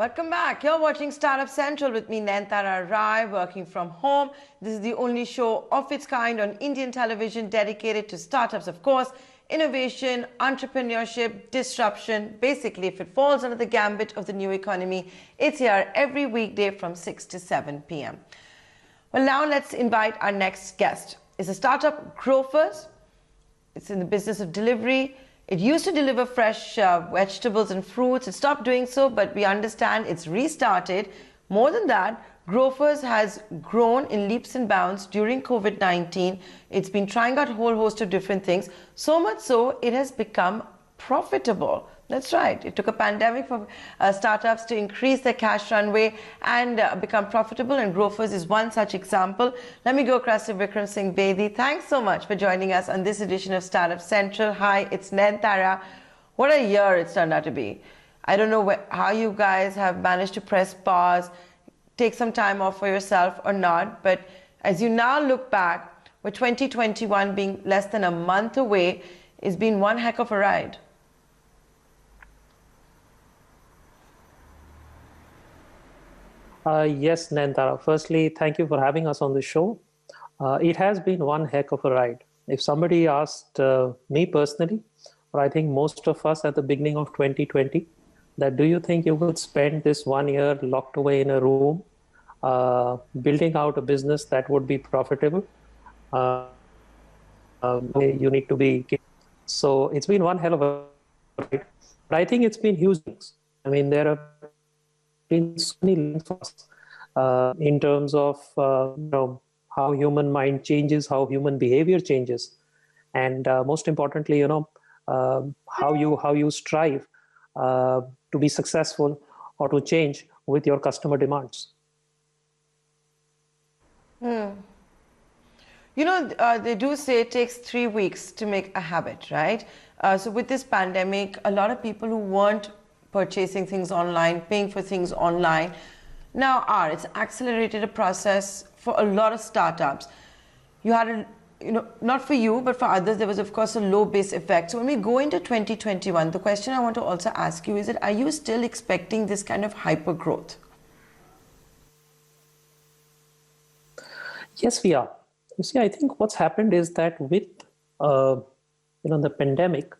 Welcome back. You're watching Startup Central with me, Nayanthara Rai, working from home. This is the only show of its kind on Indian television dedicated to startups, of course, innovation, entrepreneurship, disruption. Basically, if it falls under the gambit of the new economy, it's here every weekday from 6 to 7 p.m. Well, now let's invite our next guest. It's a startup, Grofers. It's in the business of delivery. It used to deliver fresh vegetables and fruits. It stopped doing so, but we understand it's restarted. More than that, Grofers has grown in leaps and bounds during COVID-19. It's been trying out a whole host of different things, so much so it has become profitable. That's right. It took a pandemic for startups to increase their cash runway and become profitable, and Grofers is one such example. Let me go across to Bikram Singh Bedi. Thanks so much for joining us on this edition of Startup Central. Hi, it's Nayanthara. What a year it's turned out to be. I don't know how you guys have managed to press pause, take some time off for yourself or not, but as you now look back, with 2021 being less than a month away, it's been one heck of a ride. Yes, Nandara. Firstly, thank you for having us on the show. It has been one heck of a ride. If somebody asked me personally, or I think most of us at the beginning of 2020, that do you think you would spend this 1 year locked away in a room, building out a business that would be profitable? You need to be. So it's been one hell of a ride. But I think it's been huge. I mean, there have been so many lessons for us in terms of how human mind changes, how human behavior changes, and most importantly, how you strive to be successful or to change with your customer demands. They do say it takes 3 weeks to make a habit, right? So with this pandemic, a lot of people who weren't purchasing things online, paying for things online, now are. It's accelerated a process for a lot of startups. You had not for you, but for others, there was, of course, a low base effect. So when we go into 2021, the question I want to also ask you is that, are you still expecting this kind of hyper growth? Yes, we are. You see, I think what's happened is that with the pandemic,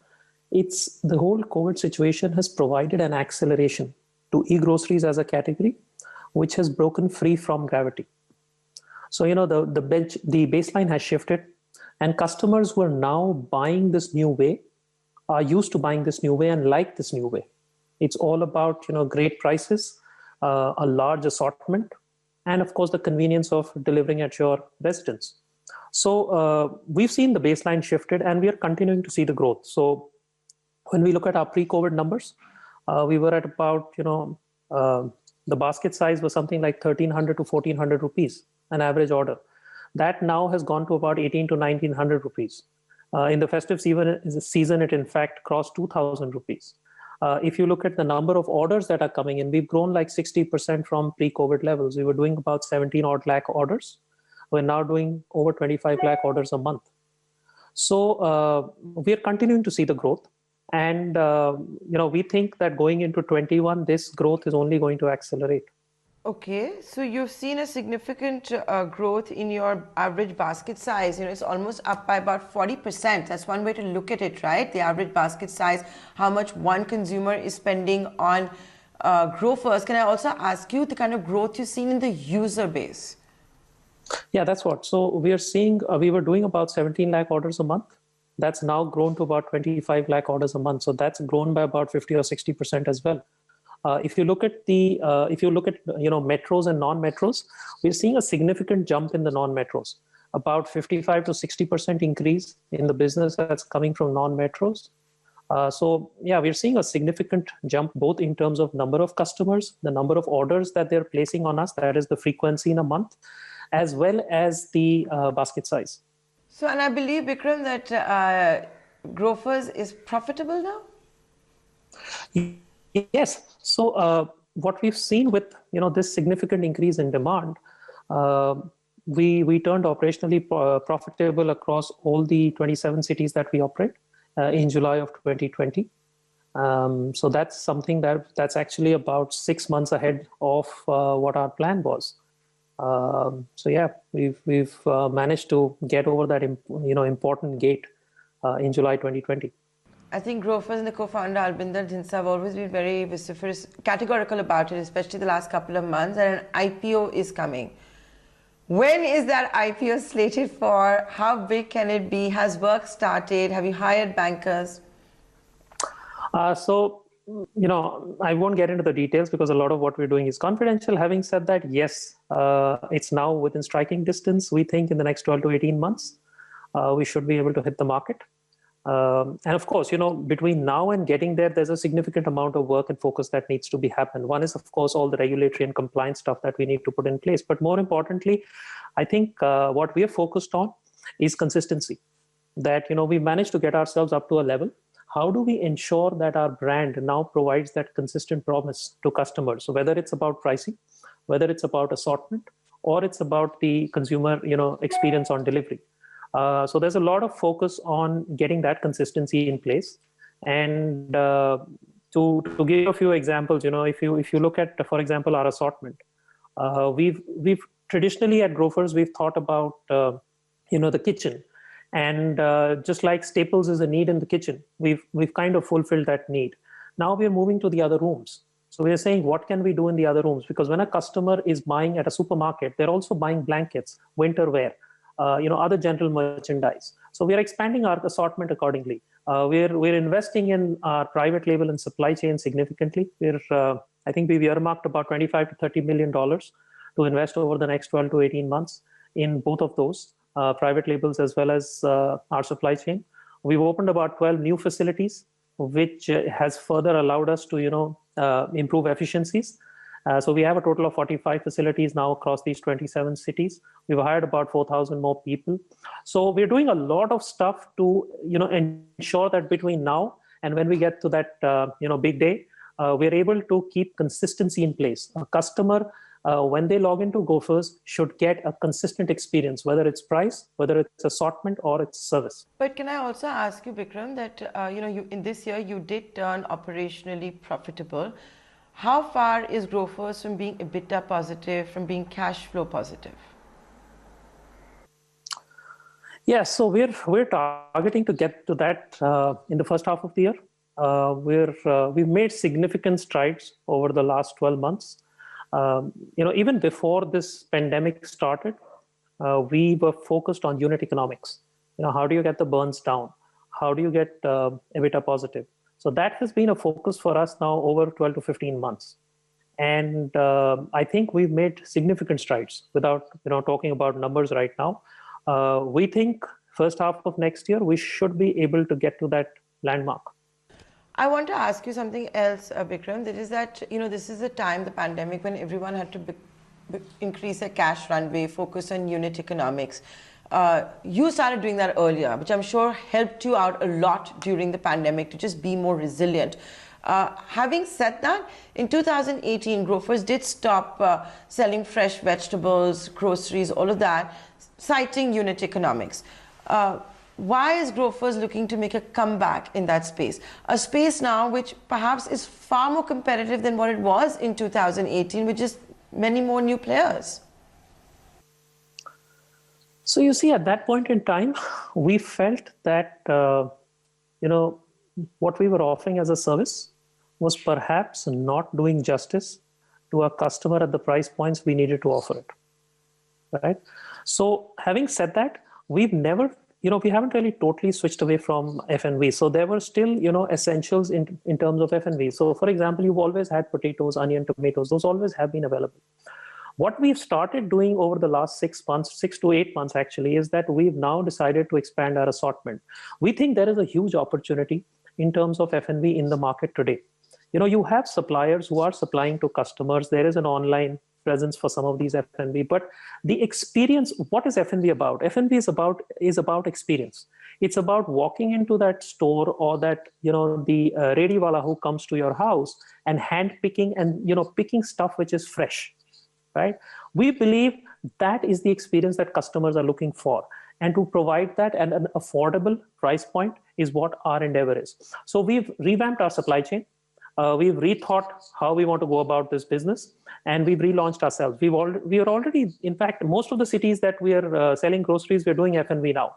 the whole COVID situation has provided an acceleration to e-groceries as a category, which has broken free from gravity. So, the baseline has shifted, and customers who are now buying this new way are used to buying this new way and like this new way. It's all about, great prices, a large assortment, and of course, the convenience of delivering at your residence. So we've seen the baseline shifted, and we are continuing to see the growth. So when we look at our pre-COVID numbers, we were at about, the basket size was something like 1,300 to 1,400 rupees, an average order. That now has gone to about 1,800 to 1,900 rupees. In the festive season, it in fact crossed 2,000 rupees. If you look at the number of orders that are coming in, we've grown like 60% from pre-COVID levels. We were doing about 17 odd lakh orders. We're now doing over 25 lakh orders a month. So we are continuing to see the growth. And, we think that going into 21, this growth is only going to accelerate. Okay, so you've seen a significant growth in your average basket size. It's almost up by about 40%. That's one way to look at it, right? The average basket size, how much one consumer is spending on Grofers. Can I also ask you the kind of growth you've seen in the user base? Yeah, that's what. So we are seeing, we were doing about 17 lakh orders a month. That's now grown to about 25 lakh orders a month. So that's grown by about 50 or 60% as well. If you look at metros and non-metros, we're seeing a significant jump in the non-metros, about 55 to 60% increase in the business that's coming from non-metros. So yeah, we're seeing a significant jump both in terms of number of customers, the number of orders that they're placing on us, that is the frequency in a month, as well as the basket size. So, and I believe, Bikram, that Grofers is profitable now? Yes. So what we've seen with this significant increase in demand, we turned operationally profitable across all the 27 cities that we operate in July of 2020. So that's something that's actually about 6 months ahead of what our plan was. So yeah, we've managed to get over that important gate in July 2020. I think Grofers and the co-founder Albinder Dhinsa have always been very vociferous, categorical about it, especially the last couple of months, and an IPO is coming. When is that IPO slated for? How big can it be? Has work started? Have you hired bankers? So, I won't get into the details because a lot of what we're doing is confidential. Having said that, yes, it's now within striking distance. We think in the next 12 to 18 months, we should be able to hit the market. And of course, between now and getting there, there's a significant amount of work and focus that needs to be happened. One is, of course, all the regulatory and compliance stuff that we need to put in place. But more importantly, I think what we are focused on is consistency. That, we managed to get ourselves up to a level. How do we ensure that our brand now provides that consistent promise to customers? So whether it's about pricing, whether it's about assortment, or it's about the consumer, experience on delivery. So there's a lot of focus on getting that consistency in place. And to give you a few examples, if you look at, for example, our assortment, we've traditionally at Grofers, we've thought about the kitchen. And just like staples is a need in the kitchen, we've kind of fulfilled that need. Now we're moving to the other rooms. So we're saying, what can we do in the other rooms? Because when a customer is buying at a supermarket, they're also buying blankets, winter wear, other general merchandise. So we are expanding our assortment accordingly. We're investing in our private label and supply chain significantly. I think we've earmarked about $25 to $30 million to invest over the next 12 to 18 months in both of those. Private labels as well as our supply chain. We've opened about 12 new facilities, which has further allowed us to, improve efficiencies. So we have a total of 45 facilities now across these 27 cities. We've hired about 4,000 more people. So we're doing a lot of stuff to, ensure that between now and when we get to that, big day, we're able to keep consistency in place. A customer, when they log into Grofers, should get a consistent experience, whether it's price, whether it's assortment, or it's service. But can I also ask you, Bikram, that you in this year you did turn operationally profitable. How far is Grofers from being EBITDA positive, from being cash flow positive? Yeah, so we're targeting to get to that in the first half of the year. We've made significant strides over the last 12 months. Even before this pandemic started, we were focused on unit economics. How do you get the burns down? How do you get EBITDA positive? So that has been a focus for us now over 12 to 15 months. And I think we've made significant strides without talking about numbers right now. We think first half of next year, we should be able to get to that landmark. I want to ask you something else, Bikram. That is that, this is a time, the pandemic, when everyone had to increase their cash runway, focus on unit economics. You started doing that earlier, which I'm sure helped you out a lot during the pandemic to just be more resilient. Having said that, in 2018, Grofers did stop selling fresh vegetables, groceries, all of that, citing unit economics. Why is Grofers looking to make a comeback in that space? A space now which perhaps is far more competitive than what it was in 2018, with just many more new players. So you see, at that point in time, we felt that, what we were offering as a service was perhaps not doing justice to our customer at the price points we needed to offer it, right? So having said that, we've never, we haven't really totally switched away from F&B. So there were still, essentials in terms of F&B. So for example, you've always had potatoes, onion, tomatoes, those always have been available. What we've started doing over the last 6 months, 6 to 8 months actually, is that we've now decided to expand our assortment. We think there is a huge opportunity in terms of F&B in the market today. You have suppliers who are supplying to customers. There is an online presence for some of these F&B, but the experience, what is F&B about? F&B is about experience. It's about walking into that store or that, the rediwala who comes to your house and hand picking and, picking stuff which is fresh, right? We believe that is the experience that customers are looking for. And to provide that at an affordable price point is what our endeavor is. So we've revamped our supply chain. We've rethought how we want to go about this business, and we've relaunched ourselves. We are already, in fact, most of the cities that we are selling groceries, we're doing F&B now.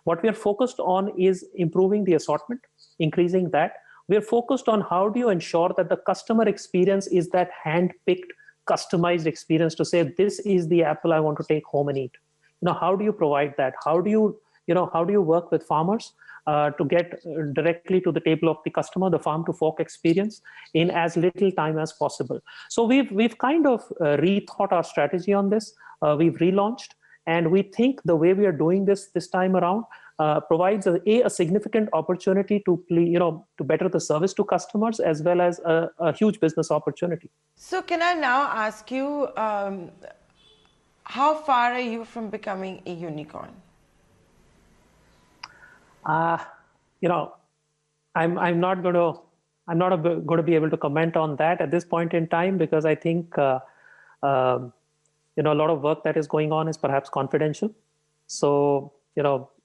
What we are focused on is improving the assortment, increasing that. We're focused on how do you ensure that the customer experience is that hand-picked, customized experience to say, this is the apple I want to take home and eat. How do you provide that? How do you work with farmers to get directly to the table of the customer, the farm to fork experience in as little time as possible? So we've kind of rethought our strategy on this. We've relaunched, and we think the way we are doing this time around provides a significant opportunity to better the service to customers, as well as a huge business opportunity. So can I now ask you, how far are you from becoming a unicorn? I'm not going to be able to comment on that at this point in time, because I think a lot of work that is going on is perhaps confidential. So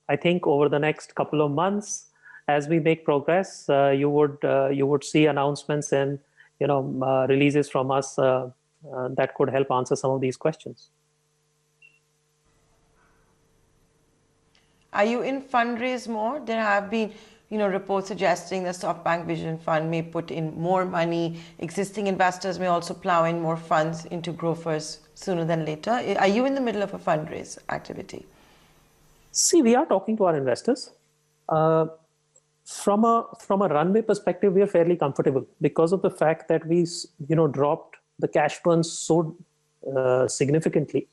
I think over the next couple of months, as we make progress, you would see announcements and releases from us that could help answer some of these questions. Are you in fundraise mode? There have been, reports suggesting the SoftBank Vision Fund may put in more money. Existing investors may also plow in more funds into Grofers sooner than later. Are you in the middle of a fundraise activity? See, we are talking to our investors. From a runway perspective, we are fairly comfortable because of the fact that we, dropped the cash burn so significantly.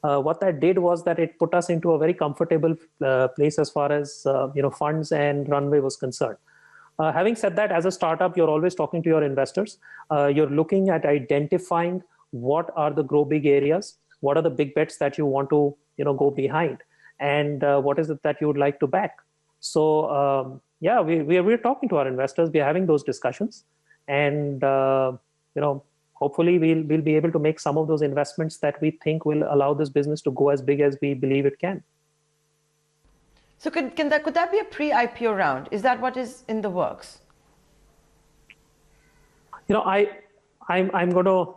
What that did was that it put us into a very comfortable place as far as funds and runway was concerned. Having said that, as a startup, you're always talking to your investors. You're looking at identifying what are the grow big areas, what are the big bets that you want to go behind, and what is it that you would like to back. So we're talking to our investors. We're having those discussions, and hopefully we'll be able to make some of those investments that we think will allow this business to go as big as we believe it can. So could that be a pre-IPO round? Is that what is in the works? I'm going to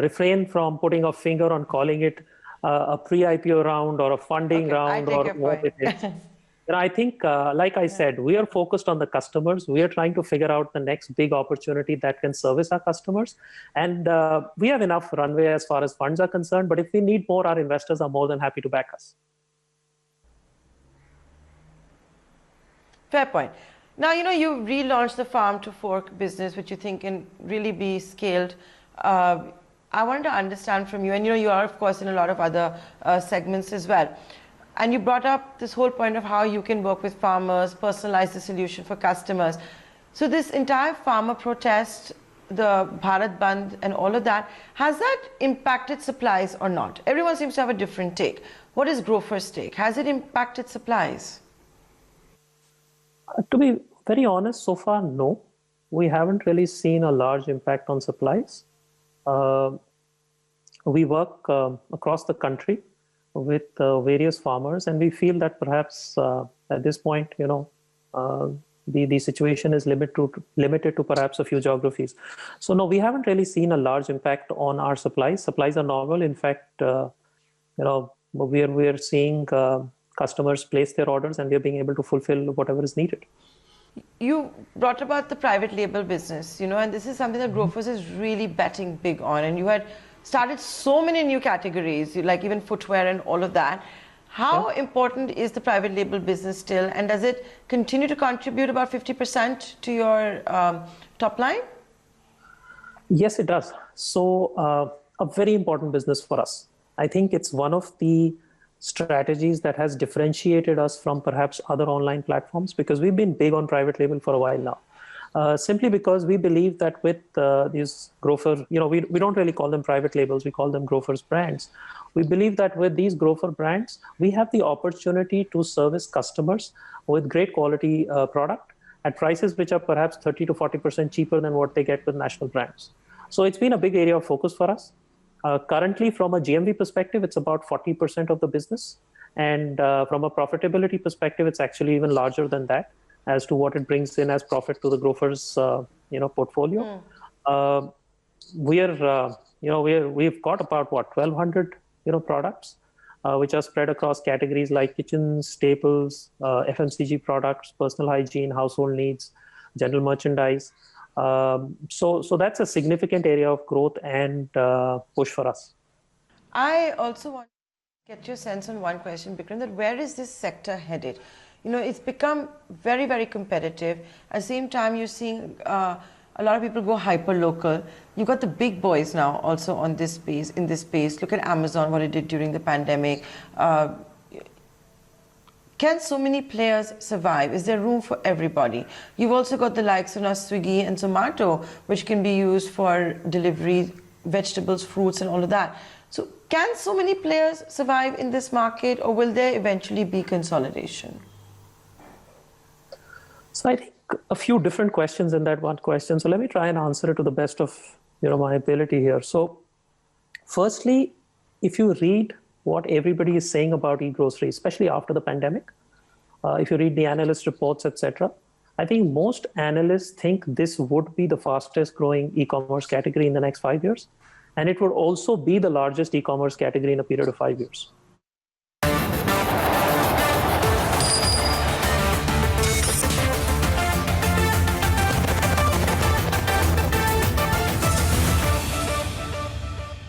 refrain from putting a finger on calling it a pre-IPO round or a funding round or what it is. I think, like I said, we are focused on the customers. We are trying to figure out the next big opportunity that can service our customers. And we have enough runway as far as funds are concerned. But if we need more, our investors are more than happy to back us. Fair point. Now, you relaunched the farm to fork business, which you think can really be scaled. I wanted to understand from you, and you are, of course, in a lot of other segments as well. And you brought up this whole point of how you can work with farmers, personalize the solution for customers. So this entire farmer protest, the Bharat Bandh and all of that, has that impacted supplies or not? Everyone seems to have a different take. What is Grofers' take? Has it impacted supplies? To be very honest, so far, no. We haven't really seen a large impact on supplies. We work across the country with various farmers, and we feel that perhaps at this point, the situation is limited to perhaps a few geographies. So no, we haven't really seen a large impact on our supplies. Supplies are normal. In fact, we are seeing customers place their orders, and we are being able to fulfill whatever is needed. You brought about the private label business, and this is something that Grofers is really betting big on. And you had started so many new categories, like even footwear and all of that. How important is the private label business still? And does it continue to contribute about 50% to your top line? Yes, it does. So a very important business for us. I think it's one of the strategies that has differentiated us from perhaps other online platforms, because we've been big on private label for a while now. Simply because we believe that with these Grofer, we don't really call them private labels, we call them Grofers brands. We believe that with these Grofer brands, we have the opportunity to service customers with great quality product at prices which are perhaps 30 to 40% cheaper than what they get with national brands. So it's been a big area of focus for us. Currently, from a GMV perspective, it's about 40% of the business. And from a profitability perspective, it's actually even larger than that. as to what it brings in as profit to the Grofers, portfolio. We've got about 1,200 products, which are spread across categories like kitchens, staples, FMCG products, personal hygiene, household needs, general merchandise. So that's a significant area of growth and push for us. I also want to get your sense on one question, Bikram, that where is this sector headed? It's become very, very competitive. At the same time, you're seeing a lot of people go hyper-local. You've got the big boys now also in this space. Look at Amazon, what it did during the pandemic. Can so many players survive? Is there room for everybody? You've also got the likes of Swiggy and Zomato, which can be used for delivery, vegetables, fruits, and all of that. So can so many players survive in this market, or will there eventually be consolidation? So I think a few different questions in that one question. So let me try and answer it to the best of my ability here. So firstly, if you read what everybody is saying about e-grocery, especially after the pandemic, if you read the analyst reports, etc., I think most analysts think this would be the fastest growing e-commerce category in the next 5 years. And it would also be the largest e-commerce category in a period of 5 years.